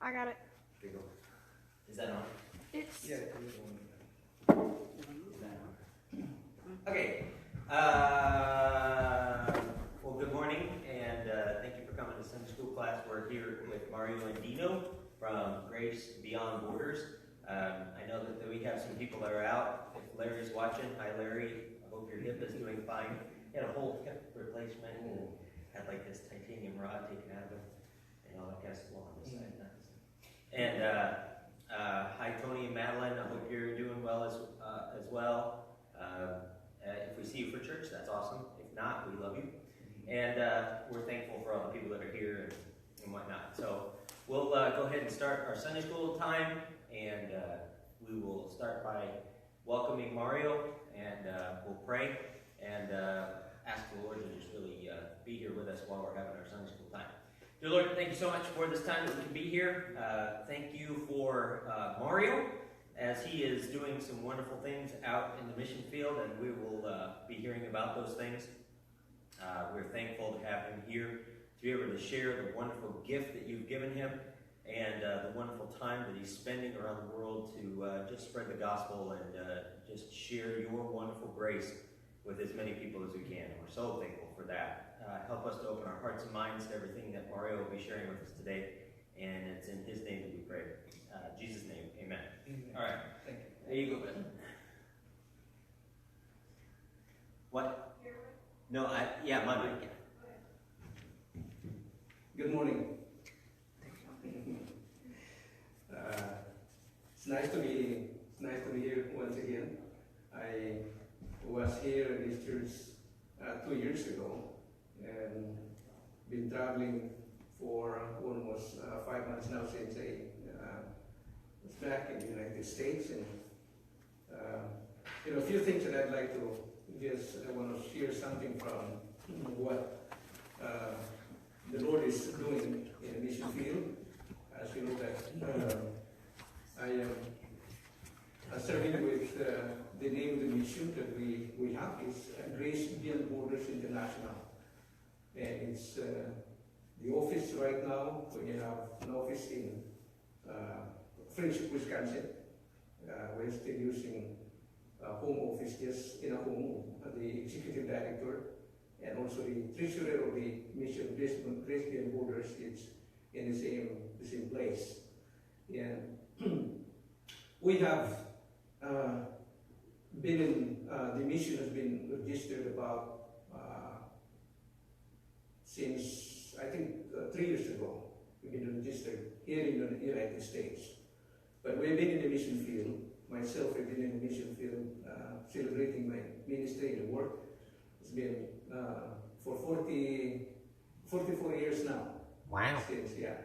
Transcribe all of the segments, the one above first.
I got it. Here you go. Is that on? It's Is that on? Okay. Well, good morning, and thank you for coming to Sunday school class. We're here with Mario and Dino from Grace Beyond Borders. I know that we have some people that are out. If Larry's watching, hi Larry. I hope your hip is doing fine. He had a whole hip replacement and had like this titanium rod taken out of him and all that kind of stuff on the side. And hi Tony and Madeline. I hope you're doing well as well. If we see you for church, that's awesome. If not, we love you. And we're thankful for all the people that are here and whatnot. So we'll go ahead and start our Sunday school time, and we will start by welcoming Mario, and we'll pray and ask the Lord to just really be here with us while we're having our Sunday school time. Dear Lord, thank you so much for this time that we can be here. Thank you for Mario, as he is doing some wonderful things out in the mission field, and we will be hearing about those things. We're thankful to have him here, to be able to share the wonderful gift that you've given him, and the wonderful time that he's spending around the world to just spread the gospel and just share your wonderful grace with as many people as we can. We're so thankful for that. Help us to open our hearts and minds to everything that Mario will be sharing with us today, and it's in his name that we pray. In Jesus' name, amen. All right. Thank you. There you go, Ben. What? No, yeah, my mic. Yeah. Good morning. It's nice to be here once again. I was here in this church 2 years ago, and been traveling for almost 5 months now since I was back in the United States. And a few things that I'd like to I want to share something from what the Lord is doing in the mission field. As you know that I am serving with the name of the mission that we have is Grace Beyond Borders International. And it's the office right now. We have an office in Friendship, Wisconsin. We're still using home office, just in a home, the executive director, and also the treasurer of the mission, Grace Beyond Borders, it's in the same place. And we have been in, the mission has been registered about since, I think, 3 years ago. We've been registered here in the United States. But we've been in the mission field. Myself, I've been in the mission field, celebrating my ministry and work. It's been for 44 years now. Wow. Since, yeah.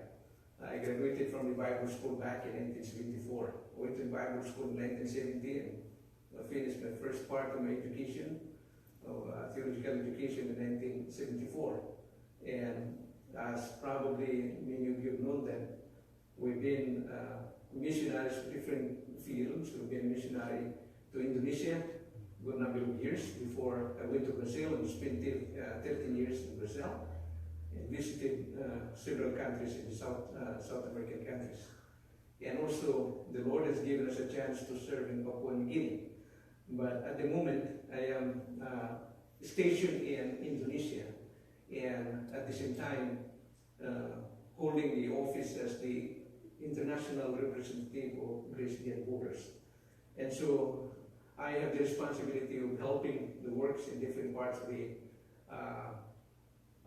I graduated from the Bible school back in 1974. Went to Bible school in 1970 and finished my first part of my education, theological education in 1974. And as probably many of you have known that, we've been missionaries to different fields. We've been missionary to Indonesia a good number of years before I went to Brazil and spent 13 years in Brazil and visited several countries in the South American countries. And also the Lord has given us a chance to serve in Papua New Guinea. But at the moment I am stationed in Indonesia, and at the same time holding the office as the international representative of Grace Beyond Borders. And so I have the responsibility of helping the works in different parts of the,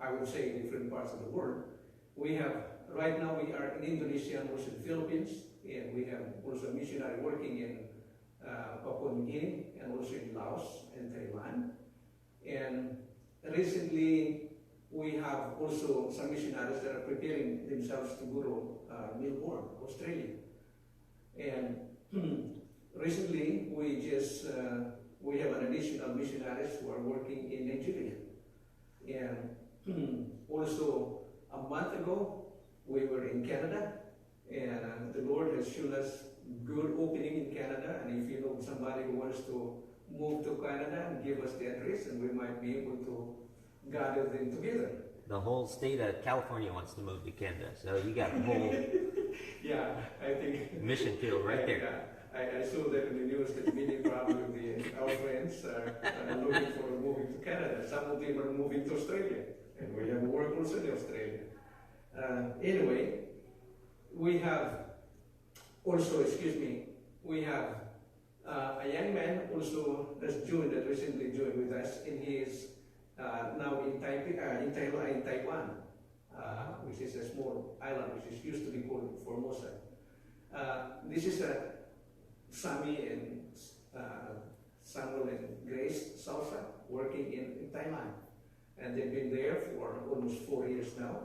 I would say different parts of the world. We have, right now we are in Indonesia and also the Philippines, and we have also a missionary working in Papua New Guinea and also in Laos and Thailand. And recently we have also some missionaries that are preparing themselves to go to Melbourne, Australia. And recently we just we have an additional missionaries who are working in Nigeria. And also a month ago we were in Canada, and the Lord has shown us good opening in Canada. And if you know somebody who wants to move to Canada, and give us the address, and we might be able to gather them together. The whole state of California wants to move to Canada, so you got a whole Yeah, mission field right there. I saw that in the news that many probably our friends are looking for moving to Canada. Some of them are moving to Australia, and we have work also in Australia. Anyway, we have also, we have a young man also that recently joined with us, and he is now in Taiwan, which is a small island which is used to be called Formosa. This is Sammy and Samuel and Grace Salsa working in Thailand, and they've been there for almost 4 years now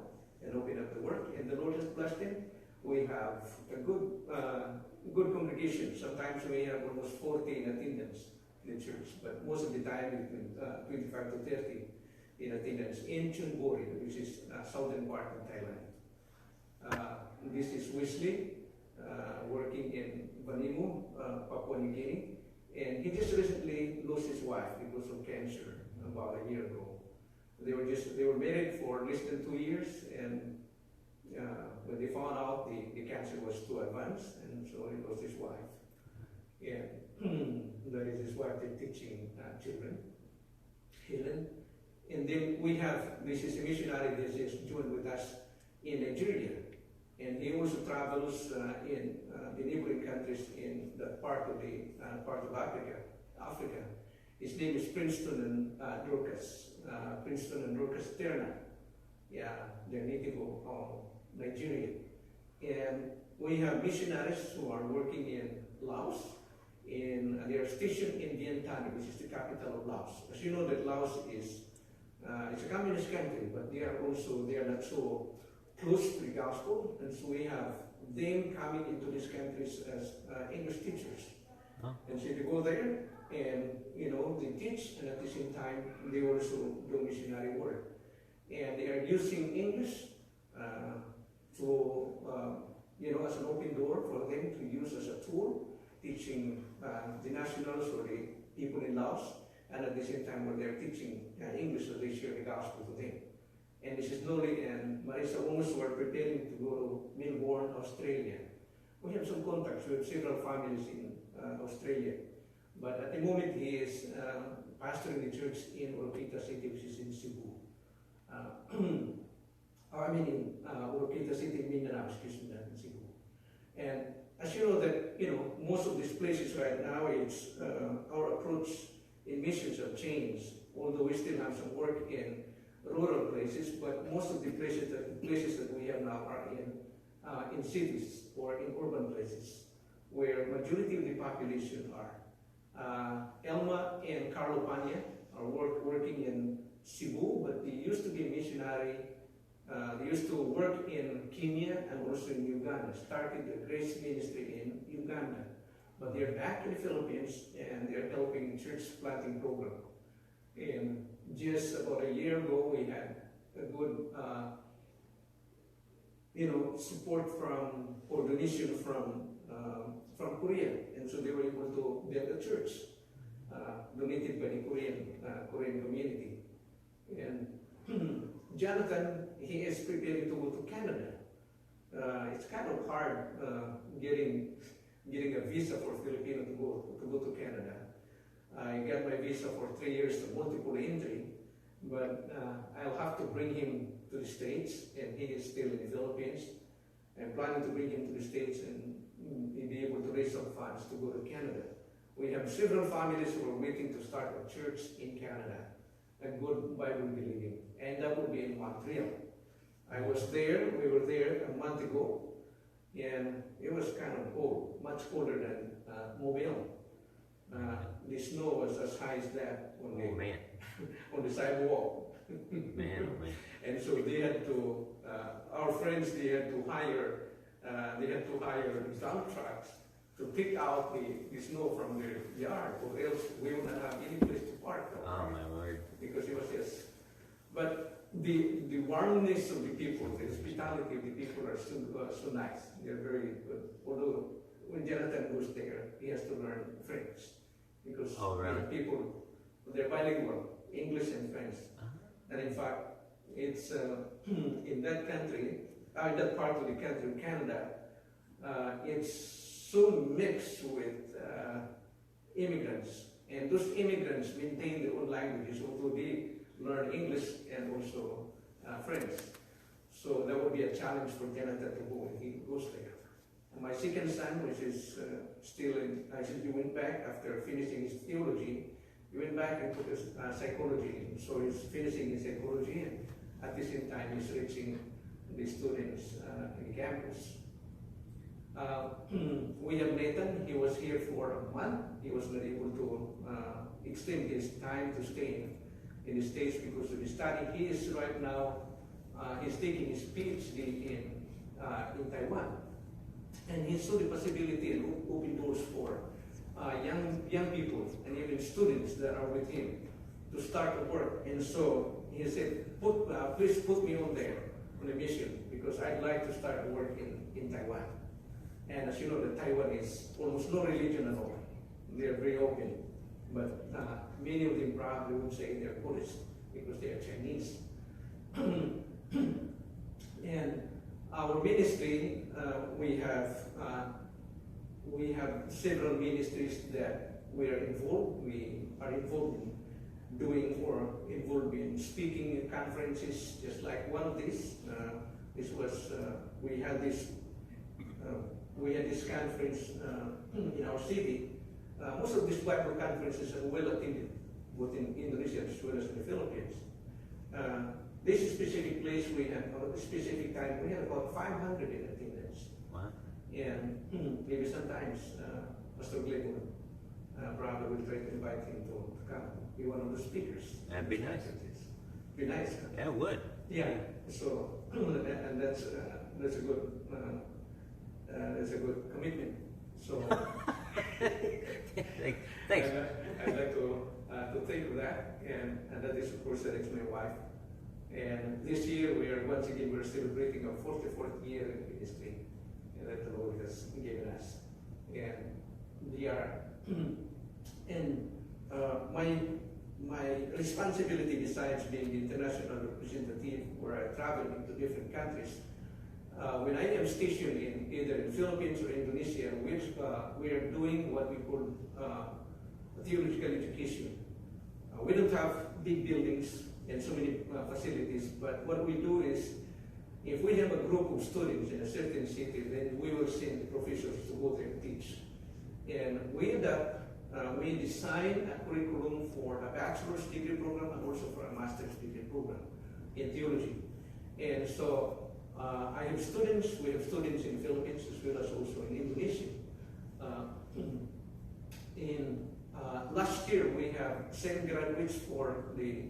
and opened up the work, and the Lord has blessed them. We have a good congregation. Sometimes we have almost 40 in attendance in the church, but most of the time between 25 to 30 in attendance in Chonburi, which is southern part of Thailand. This is Wesley, working in Vanimu, Papua New Guinea, and he just recently lost his wife because of cancer about a year ago. They were married for less than 2 years, and when they found out the cancer was too advanced, and so he lost his wife. And that is his wife, they're teaching children, Helen. And then we have, this is a missionary that just joined with us in Nigeria. And he also travels in the neighboring countries in that part of Africa. His name is Princeton and Dorcas. Princeton and Dorcas Turner. Yeah, they're native of Nigeria. And we have missionaries who are working in Laos. They are stationed in Vientiane, which is the capital of Laos. As you know, that Laos is it's a communist country, but they are not so close to the gospel, and so we have them coming into these countries as English teachers. Oh. And so they go there, and they teach, and at the same time they also do missionary work. And they are using English as an open door for them to use as a tool, teaching the nationals or the people in Laos, and at the same time when they're teaching English, so they share the gospel to them. And this is Noli and Marisa also are preparing to go to Melbourne, Australia. We have some contacts with several families in Australia. But at the moment he is pastoring the church in Oroquita City, which is in Cebu. In Oroquita City, Mindanao, in Cebu. And as you know that, most of these places right now, it's our approach in missions have changed, although we still have some work in rural places, but most of the places that we have now are in cities or in urban places, where majority of the population are. Elma and Carlo Pania are working in Cebu, but they used to be missionary. They used to work in Kenya and also in Uganda, started the Grace Ministry in Uganda. But they're back in the Philippines, and they're helping church planting program. And just about a year ago, we had a good, support or donation from Korea, and so they were able to build a church donated by the Korean community. And Jonathan, he is preparing to go to Canada. It's kind of hard getting a visa for Filipino to go to Canada. I got my visa for 3 years of multiple entry, but I'll have to bring him to the States, and he is still in the Philippines. I'm planning to bring him to the States and be able to raise some funds to go to Canada. We have several families who are waiting to start a church in Canada, a good Bible believing, and that will be in Montreal. We were there a month ago, and it was kind of cold, much colder than Mobile. The snow was as high as that on the sidewalk. Man. And so they had to, our friends, they had to hire dump trucks to pick out the snow from their yard, or else we would not have any place to park. Oh my word! Because it was just, but the warmness of the people, the hospitality of the people are so nice. They're very good. Although when Jonathan goes there, he has to learn French because people, they're bilingual, English and French. And in fact, it's in that country, in that part of the country, Canada, it's so mixed with immigrants. And those immigrants maintain their own languages, although they learn English and also French. So that would be a challenge for Jonathan to go when he goes there. And my second son, which is still in, he went back after finishing his theology, he went back and took his psychology. So he's finishing his psychology, and at the same time he's reaching the students in campus. We have Nathan. He was here for a month. He was not able to extend his time to stay in the States because of his study. He is right now, he's taking his PhD in Taiwan. And he saw the possibility and open doors for young people and even students that are with him to start the work. And so he said, please put me on there on a mission because I'd like to start work in Taiwan. And as you know, that Taiwan is almost no religion at all. They're very open. But many of them probably would say they're Buddhist because they are Chinese. And our ministry, we have several ministries that we are involved. We are involved in doing or involved in speaking in conferences, just like one of these. This was we had this conference in our city. Most of these Bible conferences are well attended, both in Indonesia as well as in the Philippines. This specific place we had, or this specific time, we had about 500 in attendance. Wow. And maybe sometimes Pastor Glenn probably will try to invite him to come be one of the speakers. That'd be nice. Be nice. Huh? Yeah, it would. Yeah. So and that's a good commitment. So Thanks. I'd like to think of that, and that is of course that is my wife. And this year we're celebrating our 44th year in ministry that the Lord has given us. And we are and my responsibility besides being the international representative where I travel into different countries. When I am stationed in either in Philippines or Indonesia, we are doing what we call theological education. We don't have big buildings and so many facilities, but what we do is, if we have a group of students in a certain city, then we will send professors to go there and teach. And we design a curriculum for a bachelor's degree program and also for a master's degree program in theology. And so we have students in the Philippines as well as also in Indonesia. Last year we have 7 graduates for the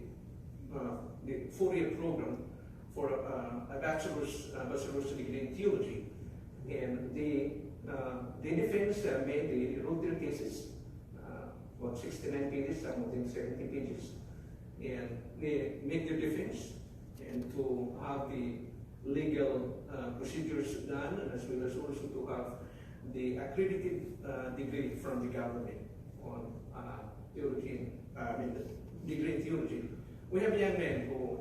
4-year program for a bachelor's degree in theology. And they wrote their thesis, about 69 pages, some of them 70 pages. And they make their defense and to have the legal procedures done, and as well as also to have the accredited degree from the government on theology, degree in theology. We have a young man who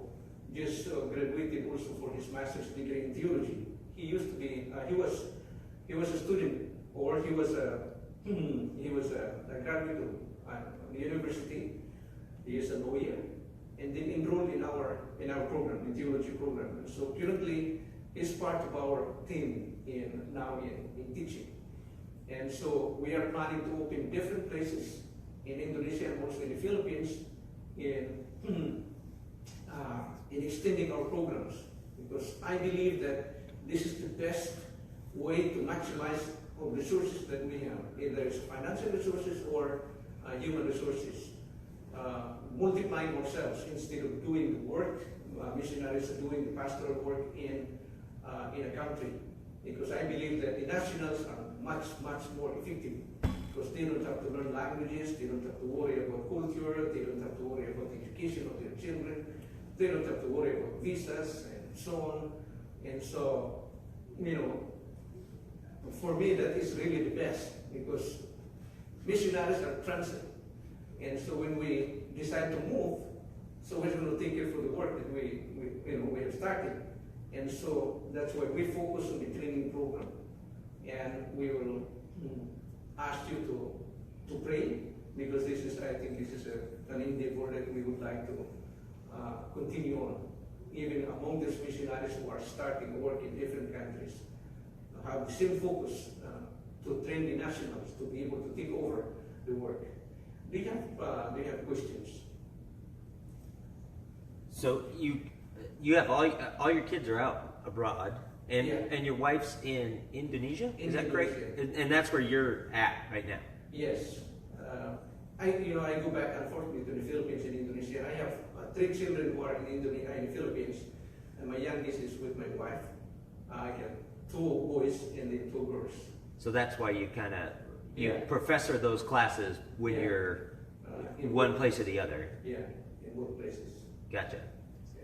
just graduated also for his master's degree in theology. He used to be, he was a student, or he was a graduate of the university. He is a lawyer, and then enrolled in our program, the theology program. And so currently, he's part of our team in teaching. And so we are planning to open different places in Indonesia and also in the Philippines in extending our programs, because I believe that this is the best way to maximize the resources that we have, either it's financial resources or human resources. Multiplying ourselves instead of doing the work. Missionaries are doing the pastoral work in a country, because I believe that the nationals are much more effective, because they don't have to learn languages, they don't have to worry about culture, they don't have to worry about the education of their children, they don't have to worry about visas and so on. And so, for me that is really the best, because missionaries are transit. And so when we decide to move, so who's going to take care for the work that we have started? And so that's why we focus on the training program, and we will ask you to pray, because this is, I think this is an endeavor that we would like to continue on, even among these missionaries who are starting work in different countries, have the same focus to train the nationals to be able to take over the work. Do you have questions? So you have all your kids are out abroad, and Yeah. and your wife's in Indonesia. Is that correct? Indonesia. And that's where you're at right now. Yes. I go back unfortunately to the Philippines and Indonesia. I have 3 children who are in the Philippines, and my youngest is with my wife. I have 2 boys and then 2 girls. So that's why you kind of you Yeah. professor those classes when Yeah. you're In one place or the other. Yeah, in both places. Gotcha. Yeah.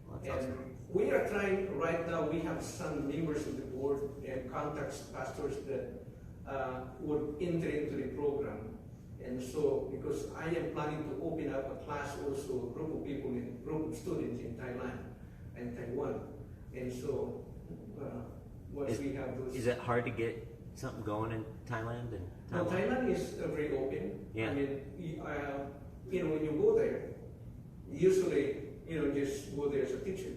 Well, that's And awesome. we are trying right now. We have some members of the board and contacts pastors that would enter into the program. And so, because I am planning to open up a class also, a group of people, group of students in Thailand and Taiwan. And so, once we have those. Is it hard to get something going in Thailand and Now, Taiwan? Thailand is very open. Yeah. I mean, when you go there, usually, just go there as a teacher,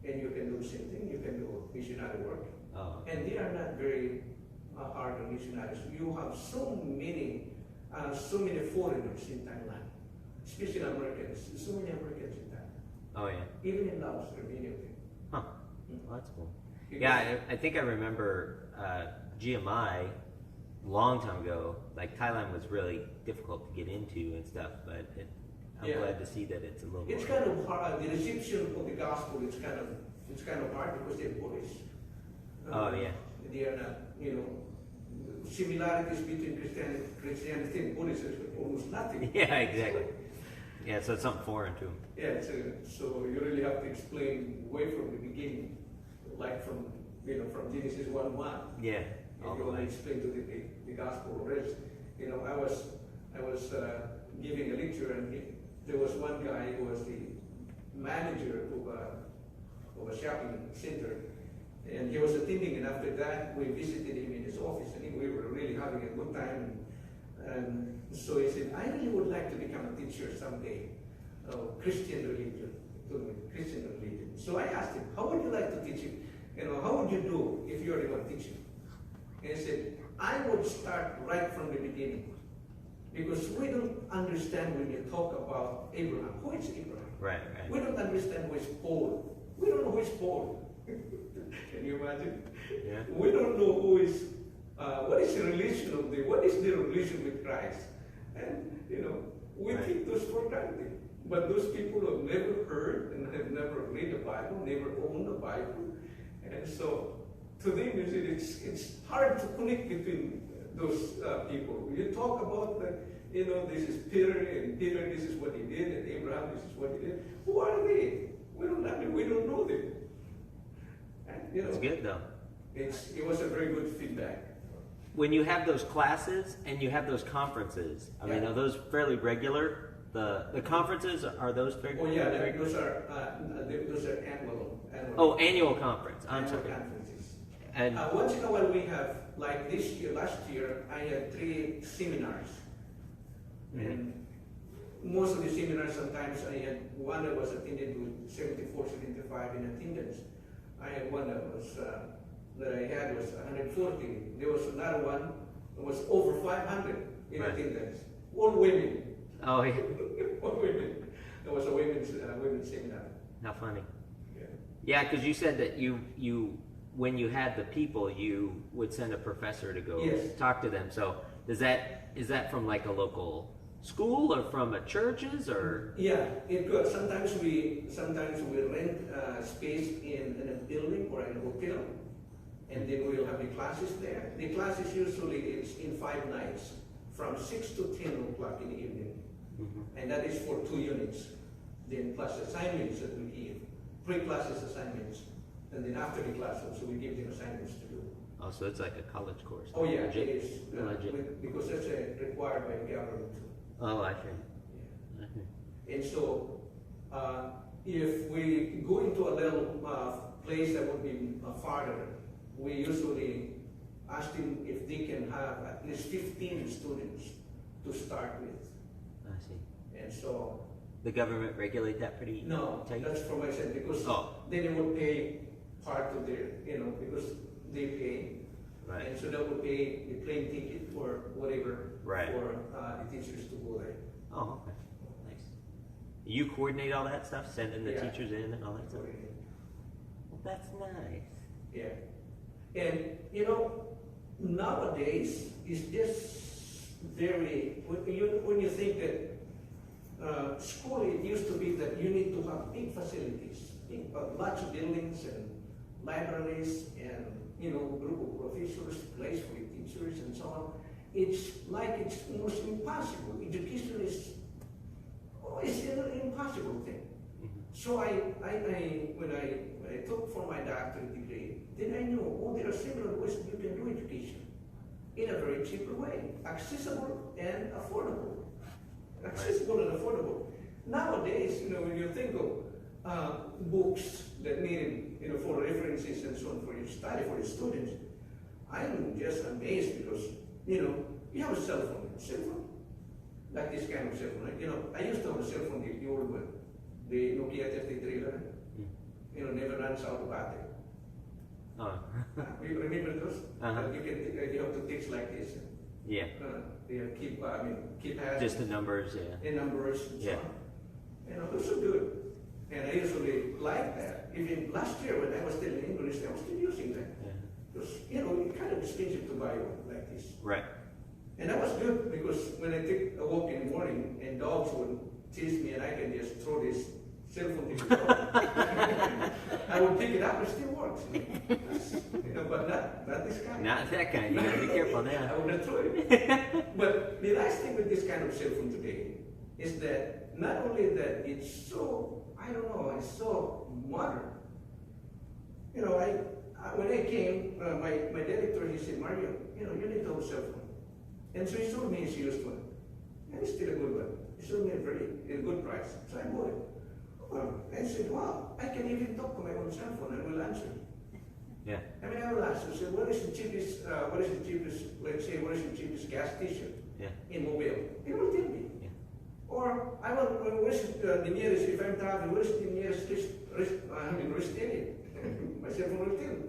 and you can do the same thing. You can do missionary work, Oh, and they are not very hard on missionaries. You have so many foreigners in Thailand, especially Americans. So many Americans in Thailand. oh yeah. Even in Laos, there are many of them. Huh. Well, that's cool. Because- Yeah, I think I remember GMI long time ago. Like Thailand was really difficult to get into and stuff, but I'm Yeah. glad to see that it's a little. It's more. kind of hard. The reception of the gospel is kind of hard because they're Polish. Oh yeah. They are not, similarities between Christianity and Polish is almost nothing. Yeah, exactly. Yeah, so it's something foreign to them. Yeah, so you really have to explain way from the beginning, like from Genesis 1:1. Yeah. And All you the want to way. explain to the gospel. Whereas, I was giving a lecture, and there was one guy who was the manager of a shopping center, and he was attending. And after that, we visited him in his office, and we were really having a good time. And so he said, "I really would like to become a teacher someday of Christian religion." He told me, Christian religion. So I asked him, "How would you like to teach it? How would you do if you are the one teaching?" And he said, "I would start right from the beginning. Because we don't understand when you talk about Abraham. Who is Abraham? Right, We right. don't understand who is Paul. We don't know who is Paul." Can you imagine? Yeah. We don't know what is the relation what is the relation with Christ? And, we Right. take those for granted. But those people have never heard and have never read the Bible, never owned the Bible. And so, to them, it's hard to connect between those people. You talk about this is Peter, and Peter, this is what he did, and Abraham, this is what he did. Who are they? We don't know them. And, It's good though. it was a very good feedback. When you have those classes and you have those conferences, I mean, Yeah. are those fairly regular? The conferences, are those fairly Oh yeah, regular? those are annual. Oh, annual conference. I'm annual sorry. conferences. And Once in a while we have, like last year, I had 3 seminars. Mhm. And most of the seminars, sometimes I had one that was attended with 74, 75 in attendance. I had one that was, that I had was 140. There was another one that was over 500 in Right. attendance. All women. oh, yeah. All women. There was a women's seminar. How funny. Yeah. Yeah, because you said that you when you had the people, you would send a professor to go Yes. talk to them. So is that from like a local school or from a churches or? Yeah, it could. Sometimes we rent space in a building or in a hotel, and then we'll have the classes there. The classes usually is in 5 nights, from 6 to 10 o'clock in the evening, Mhm. and that is for 2 units. Then plus assignments that we give, pre-classes assignments, and then after the class also we give them assignments to do. Oh, so it's like a college course. Oh yeah, Legit? it is Legit. because that's required by the government. Oh, I see. Yeah. I see. And so, if we go into a little place that would be farther, we usually asked them if they can have at least 15 students to start with. I see. And so, The government regulate that pretty no, tight? that's for myself, because Oh. then they would pay part of their, because they pay. Right. And so that would pay the plane ticket or whatever Right. for the teachers to go there. Oh, okay. Nice. You coordinate all that stuff, sending the Yeah. teachers in and all that stuff? Well, that's nice. Yeah. And, nowadays, it's just very, when you think that school, it used to be that you need to have big facilities, lots of buildings and libraries and, group of professors, place for the teachers and so on. It's like it's almost impossible. Education is always an impossible thing. So when I took for my doctorate degree, then I knew, there are several ways that you can do education in a very cheaper way, accessible and affordable. Accessible and affordable. Nowadays, when you think of books that needed, for references and so on for your study, for your students, I'm just amazed because, you have a cell phone, like this kind of cell phone. I used to have a cell phone, the old one, the Nokia 3311. Never runs out of battery. Oh. You remember those? Uh-huh. You have to text like this. Yeah. They keep having Just the numbers, yeah. the numbers and so Yeah. on. Those are good. And I usually like that. Even last year when I was still in English, I was still using that. Yeah. Because, it's kind of expensive to buy one like this. Right. And that was good because when I take a walk in the morning and dogs would chase me and I can just throw this cell phone to the dog. I would pick it up, it still works. But not this kind. Not that kind. You gotta be careful I now. would not throw it. But the nice thing with this kind of cell phone today is that not only that it's so, it's so modern. When I came, my director, he said, Mario, you need to have a cell phone. And so he showed me his used one. And it's still a good one. He showed me a good price. So I bought it. I said, wow, I can even talk to my own cell phone and it will answer. Yeah. I will ask, I said, what is the cheapest, let's say, what is the cheapest gas station Yeah. in Mobile? It will tell me. Yeah. Or I will, where's the nearest, if I'm traveling, where's the nearest rest area? My cell phone will tell me.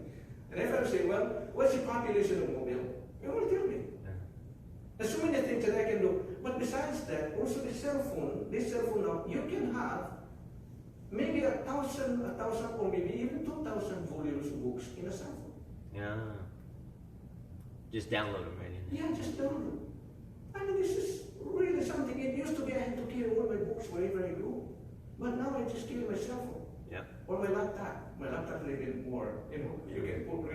And if I say, well, what's the population of Mobile? It will tell me. There's so many things that I can do. But besides that, also this cell phone now, you can have maybe 1,000 or maybe even 2,000 volumes of books in a cell phone. Yeah. Just download them right in there. Yeah, just download them. This is really something. It used to be I had to carry all my books wherever I go. But now I just carry my cell phone. Yeah. Or my laptop. My laptop is even more, you can put,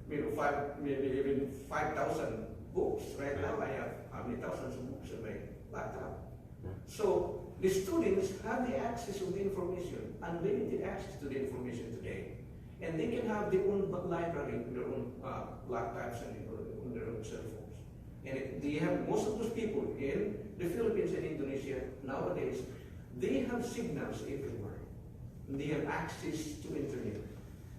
maybe even 5,000 books. Right now I have how many thousands of books on my laptop. Yeah. So the students have the access to the information, unlimited access to the information today. And they can have their own library, their own laptops and on their own cell phones. And they have, most of those people in the Philippines and Indonesia nowadays, they have signals everywhere. They have access to internet.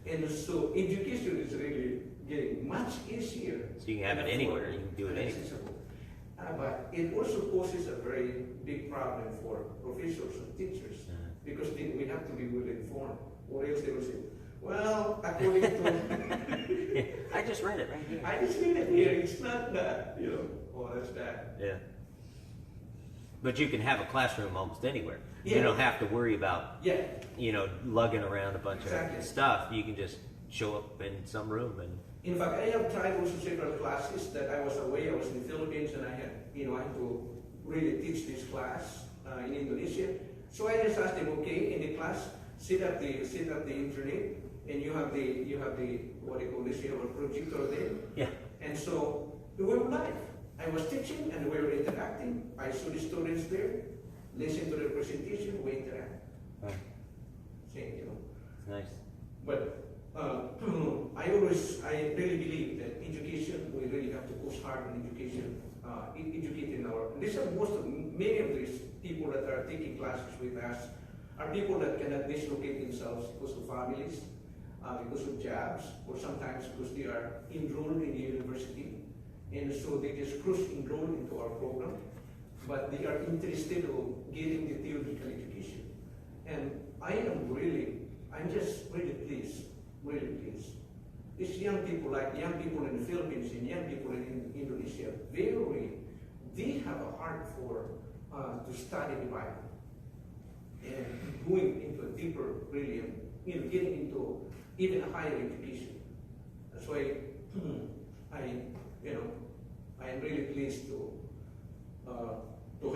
And so education is really getting much easier. So you can have it anywhere. You can do it anywhere. But it also poses a very big problem for professors and teachers because we have to be well informed, or else they will say, well, according to... I just read it right here. I just read it here, it's not that, oh, that's that. Yeah. But you can have a classroom almost anywhere. Yeah. You don't have to worry about, Yeah, lugging around a bunch Exactly. of stuff. You can just show up in some room and... in fact, I have tried also several classes that I was away, I was in the Philippines and I had to really teach this class in Indonesia. So I just asked them, okay, in the class, set up the internet, and you have the what do you call this? You have a projector there. Yeah. And so we were live. I was teaching and we were interacting. I saw the students there, listen to the presentation, we interact. Right. See, It's nice. But I really believe that education, we really have to push hard on education, educating many of these people that are taking classes with us are people that cannot dislocate themselves because of families, because of jobs, or sometimes because they are enrolled in the university and so they just cruise enroll into our program, but they are interested in getting the theological education. And I'm just really pleased. These young people, like young people in the Philippines and young people in Indonesia, they have a heart for to study the Bible and going into a deeper, really, getting into even a higher education. That's why I am really pleased to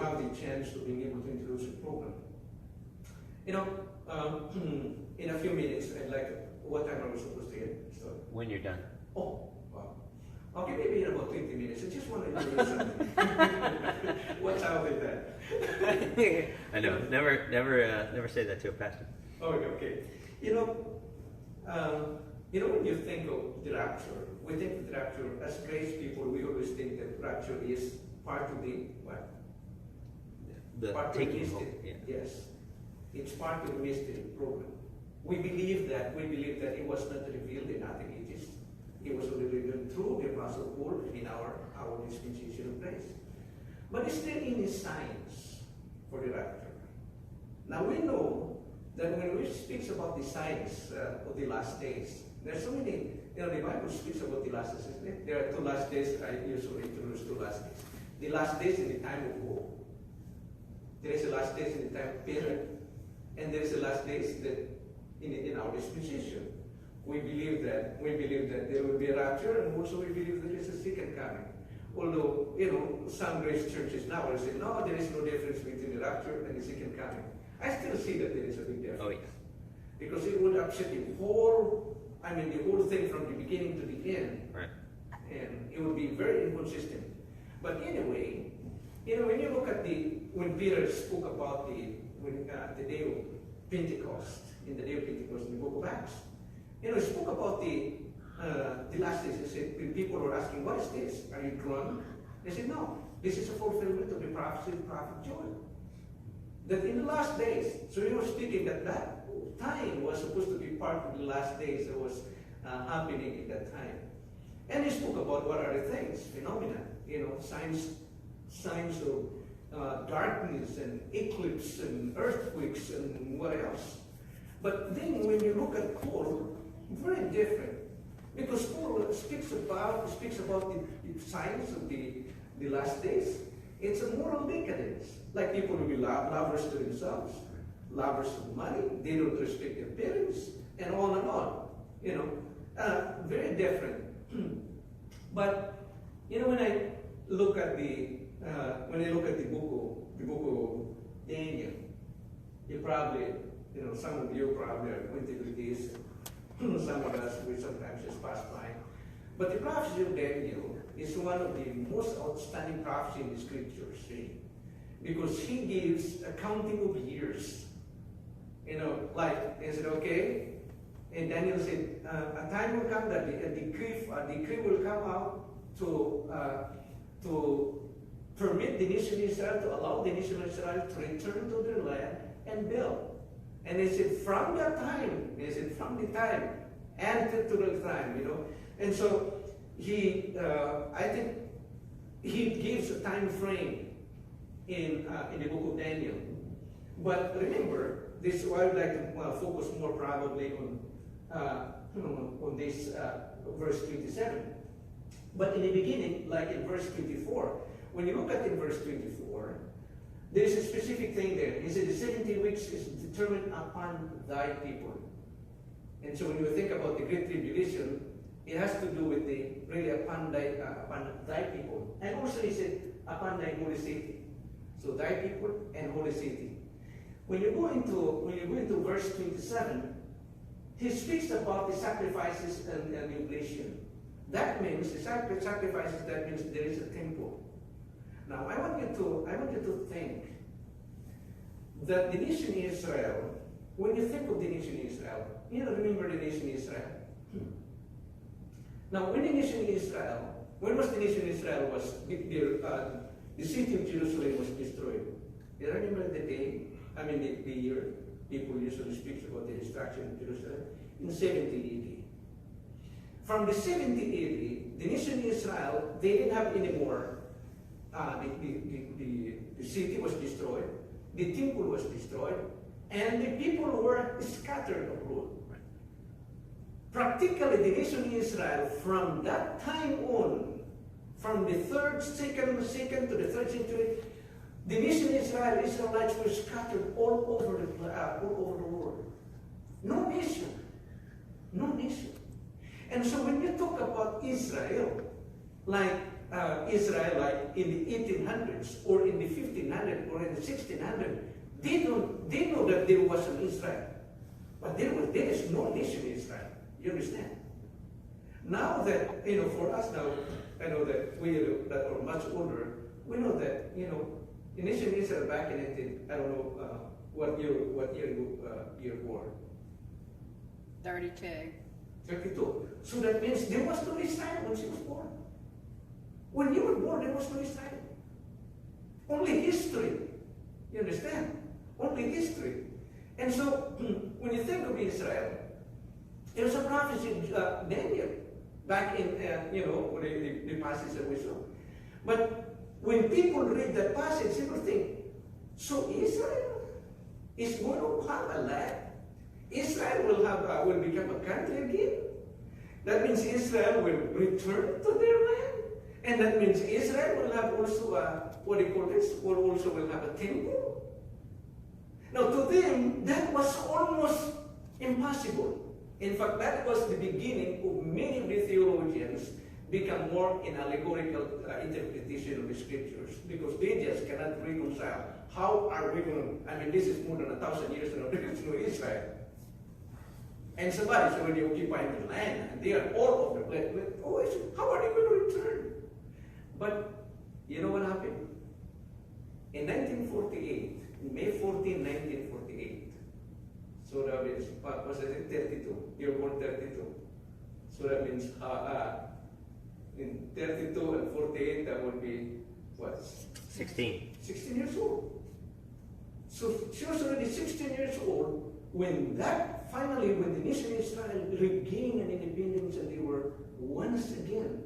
have the chance to be able to introduce the program. In a few minutes, I'd like. What time are we supposed to get started? When you're done. Oh, wow. Okay, maybe in about 20 minutes. I just want to do something. What's out with that? I know. Never say that to a pastor. Okay. When you think of the rapture, we think of the rapture as grace people. We always think that rapture is part of the what? The Part of the taking mystery. hold. Yeah. Yes, it's part of the mystery program. We believe that it was not revealed in other ages. It was only revealed through the Apostle Paul in our dispensation of grace. But is there any signs for the rapture? Now we know that when we speak about the signs of the last days, there's so many, the Bible speaks about the last days, isn't it? There are 2 last days. I usually introduce 2 last days. The last days in the time of war. There is a last days in the time of Peter, and there is a last days that in our dispensation. We believe that there will be a rapture, and also we believe there is a second coming. Although, some grace churches now will say, no, there is no difference between the rapture and the second coming. I still see that there is a big difference. Oh yeah. Because it would upset the whole thing from the beginning to the end. Right. And it would be very inconsistent. But anyway, when you look at when Peter spoke about the day of Pentecost, in the day of Pentecost in the book of Acts, he spoke about the last days. He said, when people were asking, what is this? Are you drunk? They said, no, this is a fulfillment of the prophecy of the prophet Joel. That in the last days, so he was speaking that time was supposed to be part of the last days that was happening in that time. And he spoke about what are the things, phenomena, signs of darkness and eclipse and earthquakes and what else. But then when you look at Paul, very different. Because Paul speaks about the signs of the last days. It's a moral decadence. Like people will be lovers to themselves, lovers of money, they don't respect their parents, and on and on. Very different. But when I look at the book of Daniel, you probably, some of you probably are acquainted with this. Some of us we sometimes just pass by. But the prophecy of Daniel is one of the most outstanding prophecies in the scriptures, because he gives a counting of years. Like they said, okay, and Daniel said, a time will come that a decree will come out to permit the nation of Israel, to allow the nation of Israel to return to their land and build. And they said, from the time, and to the time, And so I think he gives a time frame in the book of Daniel. But remember, this is why I would like to focus more probably on this verse 27. But in the beginning, like in verse 24, when you look at in verse 24, there is a specific thing there. He said the 70 weeks is determined upon thy people. And so when you think about the Great Tribulation, it has to do with upon thy people. And also he said, upon thy holy city. So thy people and holy city. When you go into verse 27, he speaks about the sacrifices and the oblation. That means the sacrifices. That means there is a temple. Now I want you to think that the nation Israel. When you think of the nation Israel, remember the nation Israel. Now, when was the nation Israel the city of Jerusalem was destroyed? Do you remember the day? The year people usually speak about the destruction of Jerusalem in 70 AD. From the 70 AD, the nation Israel Israel, they didn't have any more. The city was destroyed, the temple was destroyed, and the people were scattered abroad. Practically, the nation Israel, from that time on, from the second to the third century, the nation Israel, Israelites were scattered all over the world. No nation. No nation. And so when you talk about Israel, like Israelite in the 1800s or in the 1500s or in the 1600s, they know that there was an Israel. But there is no nation Israel. You understand? Now that, for us now, I know that we that are much older, we know that, the nation Israel back in 18, I don't know what year you're born. 32. 32. So that means there was no Israel when she was born. When you were born, there was no Israel. Only history. You understand? Only history. And so, when you think of Israel, there was a prophecy in Daniel, back in, the passage that we saw. But when people read that passage, people think, so Israel is going to have a land? Israel will become a country again? That means Israel will return to their land? And that means Israel will have also will have a temple? Now to them, that was almost impossible. In fact, that was the beginning of many of the theologians become more in allegorical interpretation of the scriptures, because they just cannot reconcile. How are we going to, this is more than 1,000 years ago, there is no Israel. And somebody's already occupying the land, and they are all over the place. How are they going to return? But you know what happened? In 1948, May 14, 1948, so that means, was it 32? You're born 32. So that means in 32 and 48, that would be what? 16. 16 years old. So she was already 16 years old when when the nation Israel regained an independence, and they were once again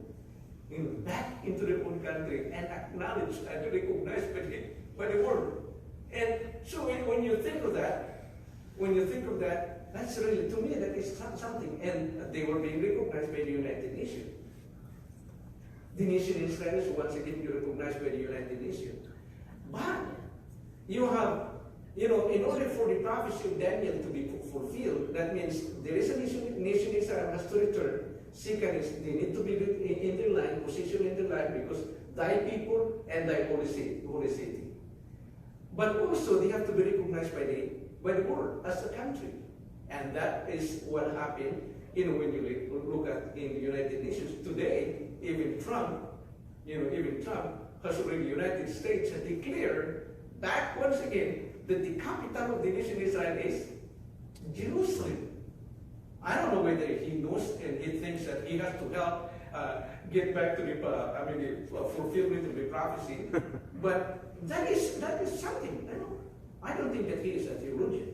back into their own country and acknowledged and recognized by the world. And so when you think of that, that's really, to me, that is something. And they were being recognized by the United Nations. The nation Israel is once again recognized by the United Nations. But you have, in order for the prophecy of Daniel to be fulfilled, that means there is a nation Israel has to return. Second is they need to be in their line, positioned in their line, because thy people and thy holy city. But also they have to be recognized by the world as a country. And that is what happened, when you look at in the United Nations. Today, even Trump has already, the United States has declared back once again that the capital of the nation Israel is Jerusalem. I don't know whether he knows and he thinks that he has to help get back to the fulfillment of the prophecy. But that is something. I don't think that he is a theologian.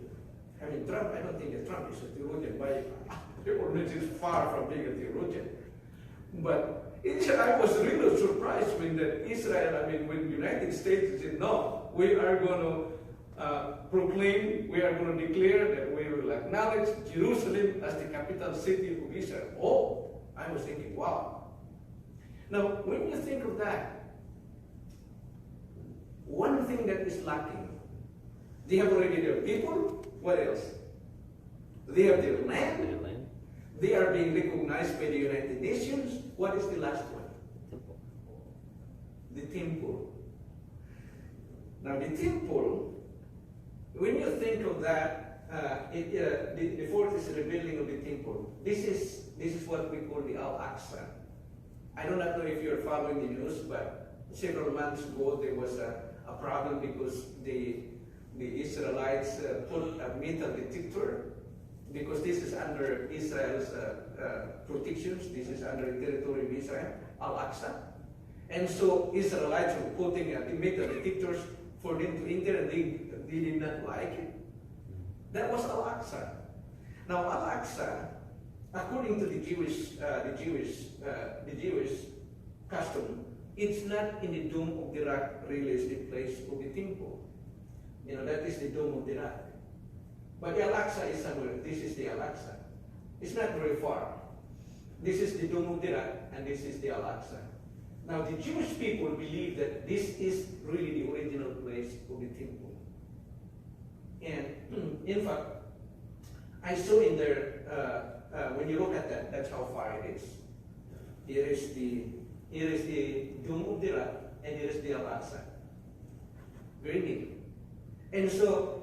Trump, I don't think that Trump is a theologian. Or is far from being a theologian. But I was really surprised when when the United States said, no, we are going to proclaim, we are going to declare that we will acknowledge Jerusalem as the capital city of Israel. Oh, I was thinking, wow. Now, when you think of that, one thing that is lacking, they have already their people. What else? They have their land. They are being recognized by the United Nations. What is the last one? Temple. The temple. Now, the temple, when you think of that, the fourth is the rebuilding of the temple. This is what we call the Al-Aqsa. I do not know if you're following the news, but several months ago there was a problem because the Israelites put a metal detector, because this is under Israel's protections. This is under the territory of Israel, Al-Aqsa. And so Israelites were putting metal detectors for them to enter, and they did not like it. That was Al-Aqsa. Now Al-Aqsa, according to the Jewish it's not in the Dome of the Rock really is the place of the temple. You know, that is the Dome of the Rock. But the Al-Aqsa is somewhere. This is the Al-Aqsa. It's not very far. This is the Dome of the Rock, and this is the Al-Aqsa. Now, the Jewish people believe that this is really the original place of the temple. And in fact, I saw in there, when you look at that, that's how far it is. Here is the Dome of the Rock, and here is the Al-Aqsa. Very neat. And so,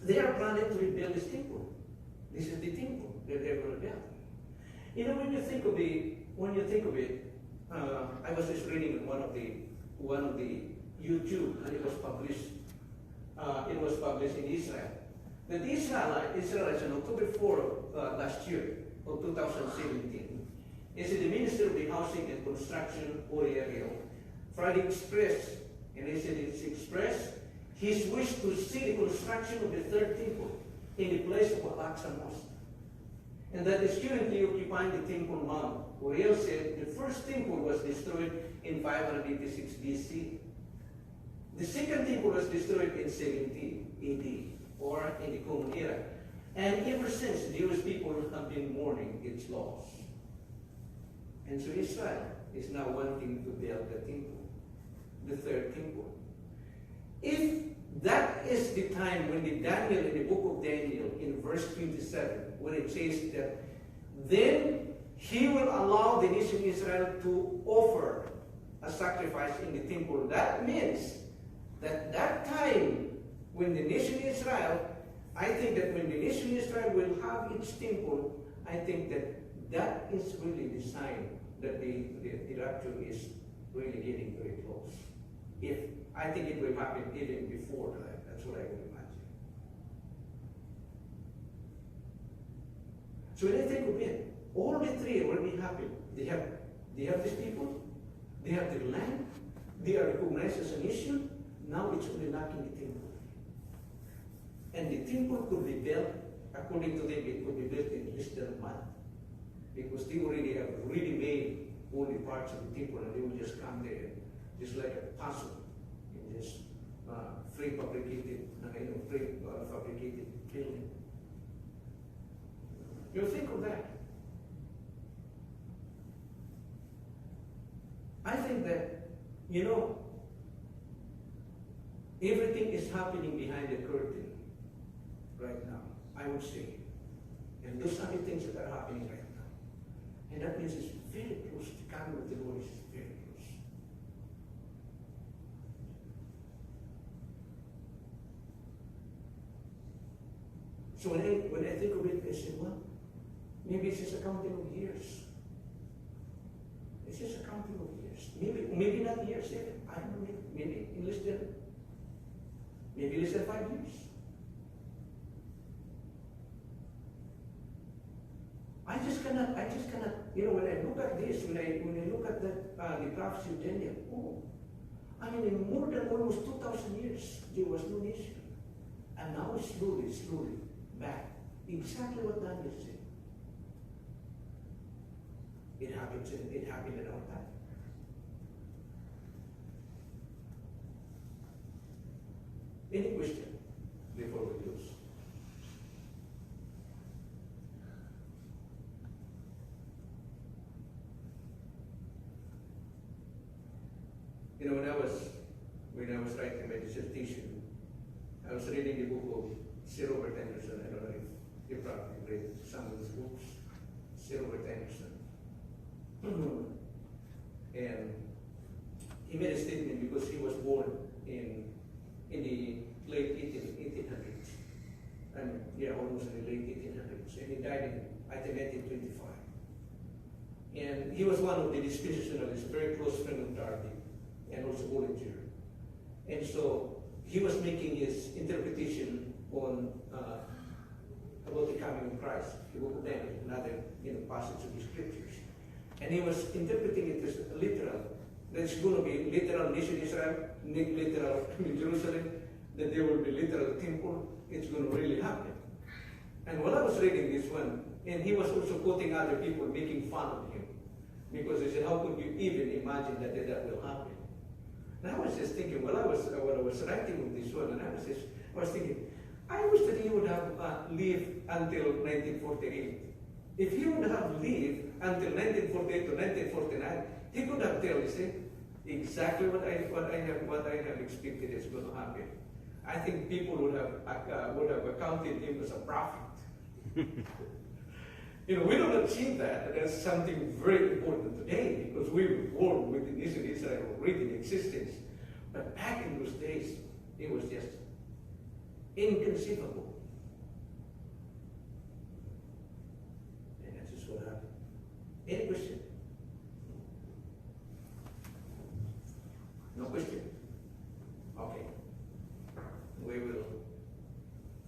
they are planning to rebuild this temple. This is the temple that they're going to build. You know, when you think of it, I was just reading one of the YouTube, and it was published. It was published in Israel. That the Israelites on October 4 last year, of 2017, is the Minister of the Housing and Construction, Uri Ariel, Friday expressed, and he said it's expressed his wish to see the construction of the third temple in the place of Al-Aqsa Mosque. And that is currently occupying the Temple Mount. Uriel said the first temple was destroyed in 586 BC. The second temple was destroyed in 70 AD, or in the Common Era. And ever since, the Jewish people have been mourning its loss. And so Israel is now wanting to build the temple, the third temple. If that is the time when Daniel, in the book of Daniel, in verse 27, when it says that, then he will allow the nation Israel to offer a sacrifice in the temple. That means that time when the nation Israel, I think that when the nation Israel will have its temple, I think that is really the sign that the rapture is really getting very close. I think it will happen even before that. That's what I would imagine. So when I think of it, all the three already happened. They have these people, they have their land, they are recognized as a nation. Now it's only lacking the temple. And the temple could be built, according to them, it could be built in less than a month. Because they already have made all the parts of the temple, and they will just come there, just like a puzzle, in this prefabricated building. You think of that. I think that, everything is happening behind the curtain right now, I would say. And those are the things that are happening right now. And that means it's very close. The coming of the Lord is very close. So when I think of it, I say, well, maybe it's just a counting of years. It's just a counting of years. Maybe not years even. I don't know. Maybe less than 5 years. I just cannot, when I look at this, when I look at the prophecy of Daniel, in more than almost 2,000 years, there was no nation. And now it's slowly back. Exactly what Daniel said. It happened in our time. Any question before we close? When I was writing my dissertation, I was reading the book of Sir Robert Anderson. I don't know if you probably read some of his books. Sir Robert Anderson. And he made a statement because he was born in the late 1800s. Almost in the late 1800s. And he died in, I think, 1925. And he was one of the dispensationalists, a very close friend of Darby, and also Bollinger. And so he was making his interpretation on about the coming of Christ. The book of Daniel, another passage of the scriptures. And he was interpreting it as literal. That it's going to be literal nation Israel, literal Jerusalem, that there will be literal temple. It's going to really happen. And when I was reading this one, and he was also quoting other people making fun of him. Because they said, how could you even imagine that will happen? And I was just thinking, when I was writing with this one, and I was thinking, I wish that he would have lived until 1948. If he would have lived until 1948 to 1949, he could have told us exactly what I have expected is going to happen. I think people would have accounted him as a prophet. We don't achieve that. That's something very important today because we were born with the nation of Israel already in existence. But back in those days, it was just inconceivable. And that's just what happened. Any question? No question? Okay. We will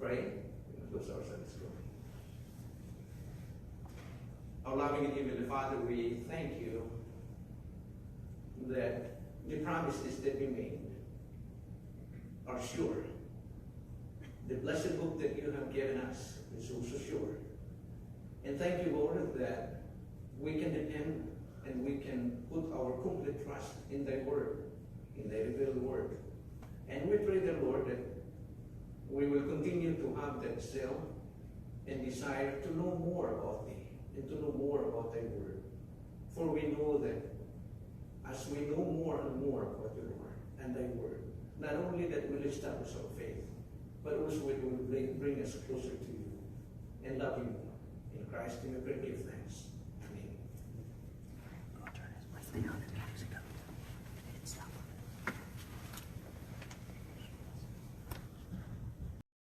pray and close our Sunday school. Our loving and heavenly Father, we thank you that the promises that we made are sure. The blessed hope that you have given us is also sure. And thank you, Lord, that we can depend and we can put our complete trust in thy word, in thy revealed word. And we pray, the Lord, that we will continue to have that zeal and desire to know more about thee and to know more about thy word. For we know that as we know more and more about your word and thy word, not only that will establish our faith, but also it will bring us closer to you and love you more. In Christ, we pray, give thanks. Amen.